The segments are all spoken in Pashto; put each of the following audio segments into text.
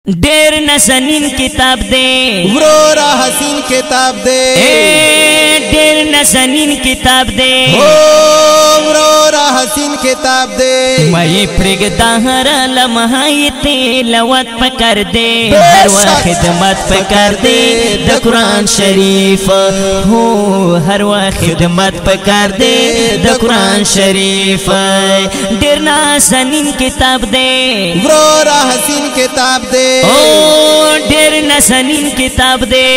ډیر نسنین کتاب دے ورورا حسین کتاب دے ډیر نسنین کتاب دے ورورا حسین کتاب دے مې پرګدا هر لمحه تلاوت پکړ دے هر وخت خدمت پکړ دے د قران شریف هو هر وخت خدمت پکړ دے د قران شریف ډیر نسنین کتاب دے ورورا حسین کتاب دے ډیر نسنین کتاب دے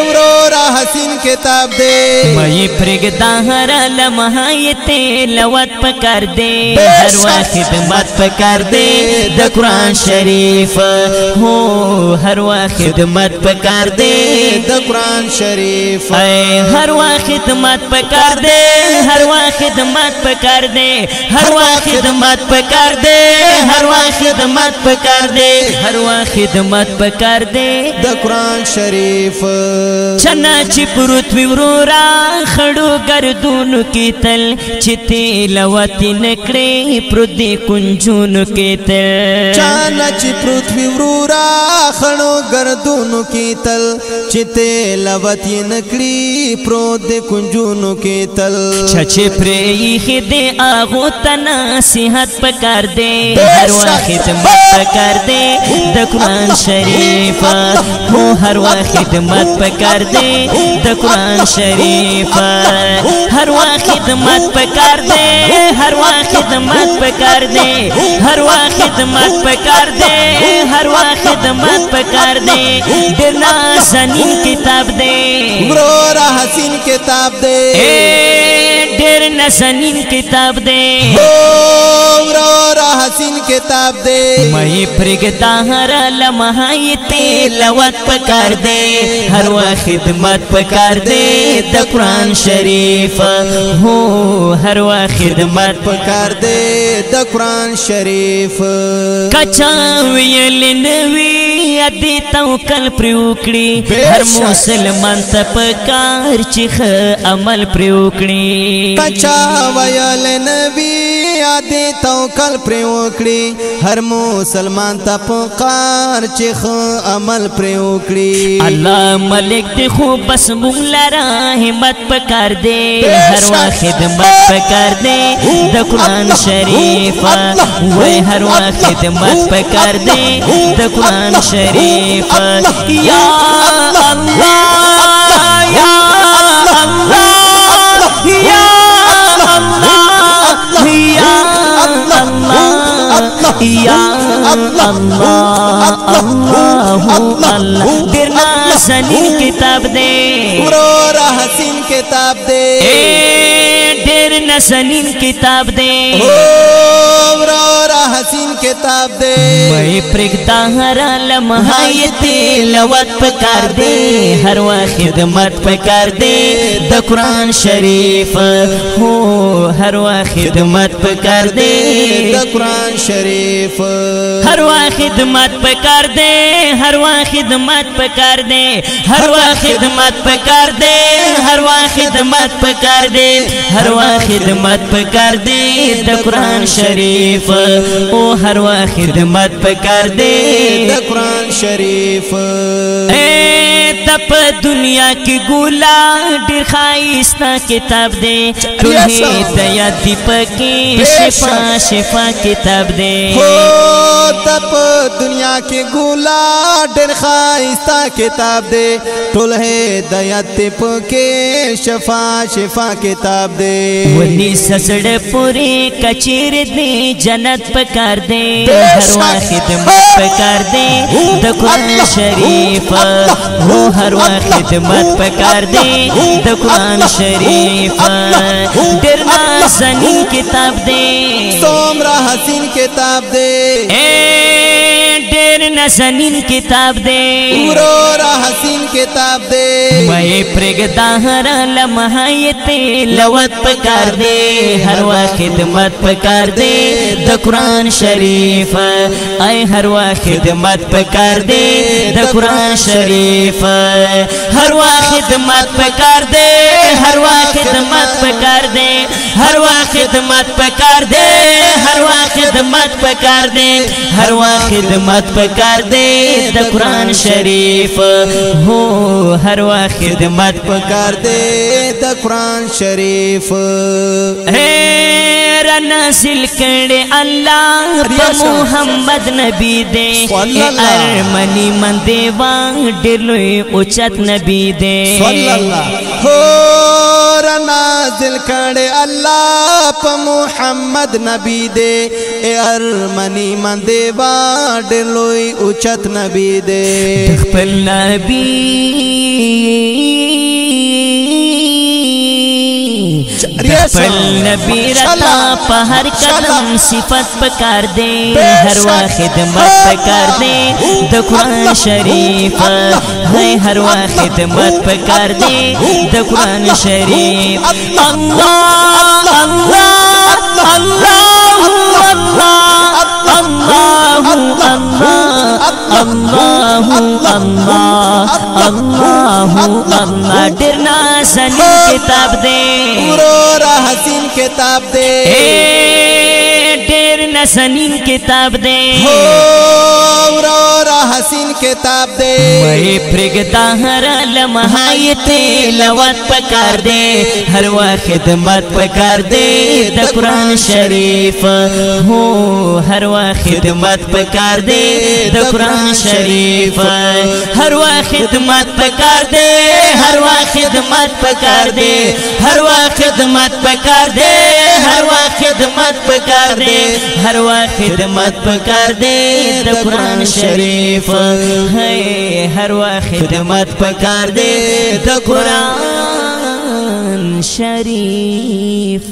ورورا حسین کتاب دے مې پرګدا هر لمحه تلاوت پکړ دے هر وخت خدمت پکړ دے د قران شریف هو هر وخت خدمت پکړ دے د قران شریف هر وخت خدمت پکړ دے هر وخت خدمت پکړ دے هر وخت خدمت پکړ دے هر وخت خدمت پکړ دے هر وخت خدمت پکړ دے د قران شریف چنا چې پروت وی ورورا خړو ګردونو کې تل چې تلاوت نکړې پروت دی کنجونو کې تل چنا چې پروت وی ورورا خړو ګردونو کې تل چې تلاوت نکړې پروت دی کنجونو کې تل چې پرې خدای اغه تنا نصیحت پکار دے هر وخت خدمت پکار دے د قران شریف هو هر وخت خدمت پکار دے د قران شریف هر وخت خدمت پکار دے هر وخت خدمت پکار دے هر وخت خدمت پکار دے هر وخت خدمت پکار دے ډیر نازنین کتاب دے ورورا حسین کتاب دے ډیر نازنین کتاب دے ورورا حسین کتاب دے مې پرګدا هر لمحه تلاوت پکار دے هر وخت خدمت پکار دے د قران شریف هو هر وخت خدمت پکار دے د قران شریف کچا ویل نوی ادي توکل پروکړي هر مسلمان ته پکار چې عمل پروکړي کچا ویل نوی ادي توکل پروکړي هر مسلمان ته پکار چې عمل پروکړي الله ملک ته خو بس مولا همت پکار دے هر وخت خدمت پکار دے د قران شریف وای هر وخت خدمت پکار دے د قران شریف یا الله یا الله یا الله یا الله یا اللہ اللہ ډیر نازنین کتاب دے ورورا حسین کتاب دے ډیر نازنین کتاب دے ورورا حسین کتاب دے مې پرګدا هر لمحه تلاوت پکار دے هر وخت خدمت پکار دے د قران شریف هو هر وخت خدمت پکار دے د قران شریف هر وخت خدمت پکار دے هر وخت خدمت پکار دے هر وخت خدمت پکار دے هر وخت خدمت پکار دے هر وخت خدمت پکار دے د قران شریف او هر وخت خدمت پکار دے د قران شریف تپ دنیا کی گولا ډیر خایستا کتاب دے ټول ہدایت دی پکې شفا شفا کتاب دے تپ دنیا کی گولا ډیر خایستا کتاب دے ټول ہدایت دی پکې شفا شفا کتاب دے ونی سسړ پوری کچیر دی جنت پکار دے هر وخت خدمت پکار دے د قران شریف هو هر وخت خدمت پکار دے د قران شریف ډیر نازنین کتاب دے څومره حسین کتاب دے ډیر نازنین کتاب دے ورورا حسین کتاب دے مې پرګدا هر لمحه تلاوت پکار دے هر وخت خدمت پکار دے د قران شریف ای هر وخت خدمت پکار دے د قران شریف ہر وقت خدمت پکار دے ہر وقت خدمت پکار دے ہر وقت خدمت پکار دے ہر وقت خدمت پکار دے ہر وقت خدمت پکار دے د قرآن شریف ہو ہر وقت خدمت پکار دے د قرآن شریف را نازل کړي الله په محمد نبی دے ارمنی من دیوا ډېر لوی اوچت نبی دے صلی الله هو را نازل کړي الله په محمد نبی دے ارمنی من دیوا ډېر لوی اوچت نبی دے خپل نبی خپل نبی رتا په هر قدم صفت پکار دے ہر وقت خدمت پکار دے د قرآن شریف ہے ہر وقت خدمت پکار دے د قرآن شریف اللہ اللہ اللہ اللہ اللہ اللہ ډېر نازنین کتاب دے ورورا حسین کتاب دے ډېر نازنین کتاب دے ورورا حسین کتاب دے مې پرګتا هر لمحه تلاوت پکار دے ہر وقت خدمت پکار دے د قرآن شریف ہو ہر وقت خدمت پکار دے د قرآن شریف ہر وقت خدمت پکار دے ہر وقت خدمت پکار دے ہر وقت خدمت پکار دے ہر وقت خدمت پکار دے ہر وقت خدمت پکار دے د قرآن شریف ہے ہر وقت خدمت پکار دے د قرآن شریف